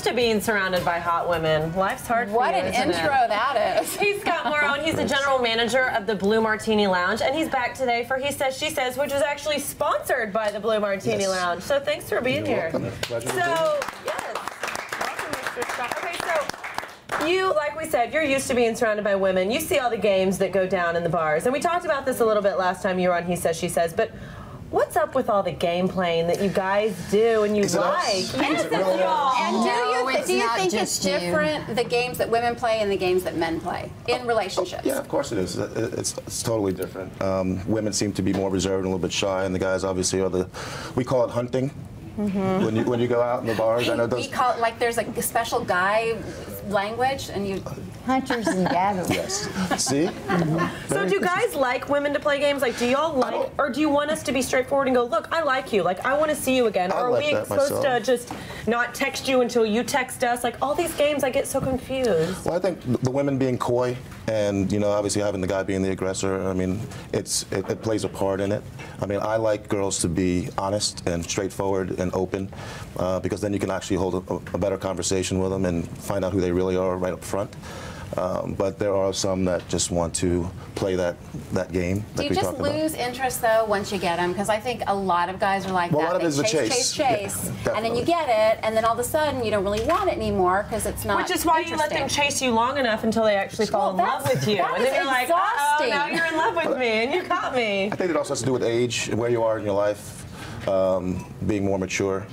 to being surrounded by hot women. Life's hard for you, What an isn't intro it? that is. He's Scott Mauro, and he's the general manager of the Blue Martini Lounge, and he's back today for He Says, She Says, which was actually sponsored by the Blue Martini Lounge. So thanks for being here. Pleasure So, yes. Welcome, Mr. Scott. Okay, so you, like we said, you're used to being surrounded by women. You see all the games that go down in the bars. And we talked about this a little bit last time you were on He Says, She Says, but what's up with all the game playing that you guys do and you like? Yes, it's y'all. And do you think it's just you. different, the games that women play and the games that men play in relationships? Yeah, of course it is. It's totally different. Women seem to be more reserved and a little bit shy, and the guys obviously are we call it hunting. When you go out in the bars. I know those. We call it, like, there's a special guy language, and you... Hunters and gatherers. Yes. See? So do guys like women to play games? Like, do y'all like, or do you want us to be straightforward and go, look, I like you. Like, I want to see you again. Or are we supposed to just not text you until you text us? Like, all these games, I get so confused. Well, I think the women being coy and, you know, obviously having the guy being the aggressor, I mean, it plays a part in it. I mean, I like girls to be honest and straightforward and open because then you can actually hold a better conversation with them and find out who they really are right up front. But there are some that just want to play that game. Do you just lose interest, though, once you get them? Because I think a lot of guys are like that. A lot of it is the chase. Yeah, and then you get it, and then all of a sudden you don't really want it anymore because it's not. Which is why you let them chase you long enough until they actually fall in love with you. And then you're like, oh, now you're in love with me, and you got me. I think it also has to do with age, where you are in your life, being more mature.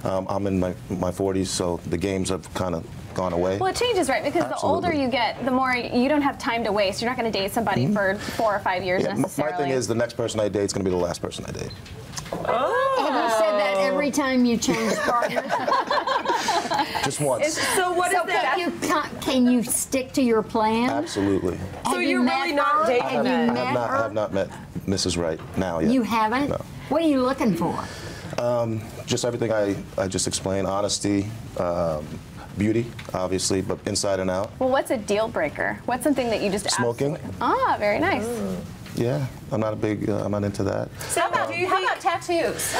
I'm in my 40s, so the games have kind of gone away. Well, it changes, right? Because the older you get, the more you don't have time to waste. You're not going to date somebody for 4 or 5 years necessarily. My thing is the next person I date is going to be the last person I date. Oh. Have you said that every time you change partners? Just once. So what is that? Can you stick to your plan? Absolutely. So you're really not dating her? I have not met Mrs. Right now yet. You haven't? No. What are you looking for? Just everything I just explained. Honesty, beauty, obviously, but inside and out. Well, what's a deal breaker? What's something that you just smoking? Ah, very nice. Yeah, I'm not into that. So how about tattoos?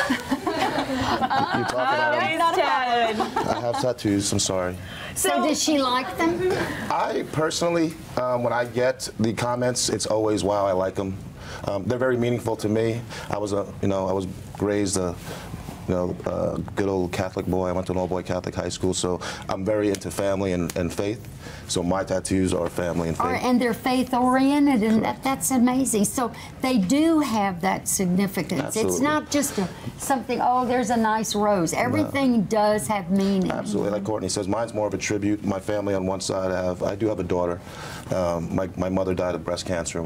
I have tattoos, I'm sorry. So does she like them? I personally, when I get the comments, it's always, wow, I like them. They're very meaningful to me. I was raised a good old Catholic boy. I went to an all-boy Catholic high school, so I'm very into family and faith. So my tattoos are family and faith. And they're faith-oriented, and that's amazing. So they do have that significance. Absolutely. It's not just something, oh, there's a nice rose. Everything does have meaning. Absolutely. Like Courtney says, mine's more of a tribute. My family on one side, I do have a daughter. My mother died of breast cancer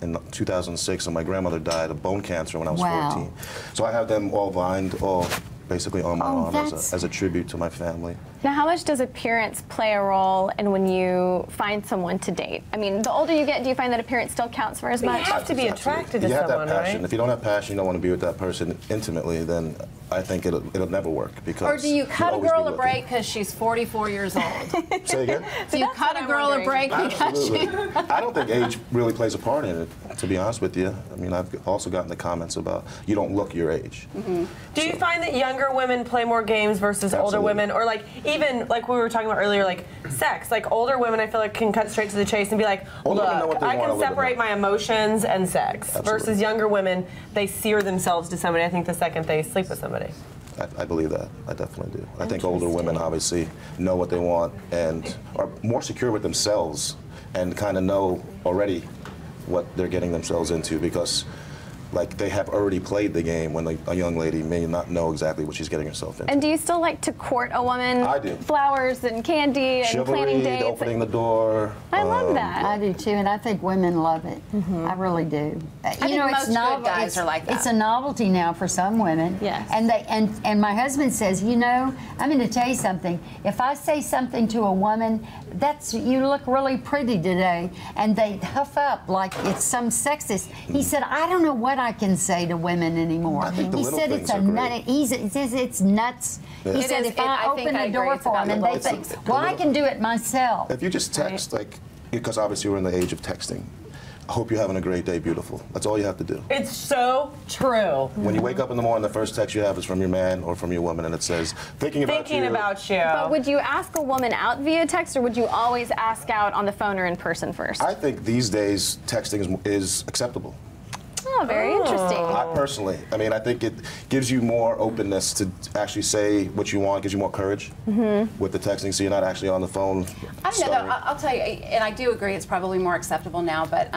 in 2006, and my grandmother died of bone cancer when I was 14. So I have them all vined, all basically on my arm as a tribute to my family. Now, how much does appearance play a role in when you find someone to date? I mean, the older you get, do you find that appearance still counts for as much? You have to be attracted to someone, right? You have that passion. If you don't have passion, you don't want to be with that person intimately, then I think it'll never work. Because or do you cut a girl a break because she's 44 years old? Say again? Do you cut a girl a break because she... I don't think age really plays a part in it, to be honest with you. I mean, I've also gotten the comments about you don't look your age. Do you find that younger women play more games versus older women? Or like, even like we were talking about earlier, like sex. Like older women, I feel like can cut straight to the chase and be like, look, I can separate my emotions and sex. Versus younger women, they sear themselves to somebody, I think, the second they sleep with somebody. I believe that. I definitely do. I think older women obviously know what they want and are more secure with themselves and kind of know already what they're getting themselves into because like they have already played the game when a young lady may not know exactly what she's getting herself into. And do you still like to court a woman? I do. Flowers and candy and chivalry, planning dates. Opening the door. I love that. I do too, and I think women love it. I really do. I think most good guys are like that. It's a novelty now for some women. Yes. And my husband says, you know, I'm going to tell you something. If I say something to a woman, you look really pretty today, and they huff up like it's some sexist. He said, I don't know what I can say to women anymore. He said it's a nut. He says it's nuts. Yeah. He said if I open the door for them and they think, well, I can do it myself. If you just text, like, because obviously we're in the age of texting, I hope you're having a great day, beautiful. That's all you have to do. It's so true. When you wake up in the morning, the first text you have is from your man or from your woman, and it says, thinking about you. But would you ask a woman out via text, or would you always ask out on the phone or in person first? I think these days texting is acceptable. Oh, very interesting. I personally, I mean, I think it gives you more openness to actually say what you want, gives you more courage with the texting, so you're not actually on the phone. I don't know, though, I'll tell you, and I do agree it's probably more acceptable now, but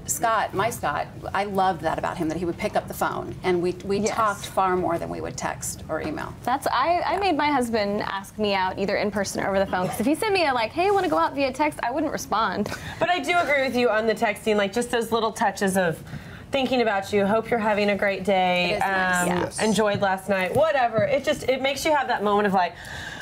Scott, my Scott, I loved that about him, that he would pick up the phone, and we talked far more than we would text or email. I made my husband ask me out either in person or over the phone, because if he sent me a like, hey, I want to go out via text, I wouldn't respond. But I do agree with you on the texting, like just those little touches of thinking about you, hope you're having a great day, nice. enjoyed last night, whatever. It makes you have that moment of like,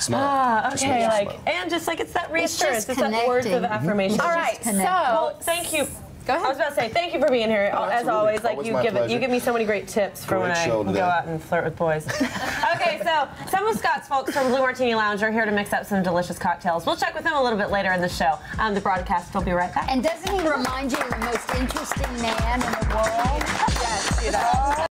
okay, like, and just like it's that reassurance, it's that words of affirmation. All right, so well, thank you. Go ahead. I was about to say thank you for being here. As always, like you give me so many great tips for when I go out and flirt with boys. Okay, so some of Scott's folks from Blue Martini Lounge are here to mix up some delicious cocktails. We'll check with them a little bit later in the show. The broadcast will be right back. And doesn't he remind you of the most interesting man in the world?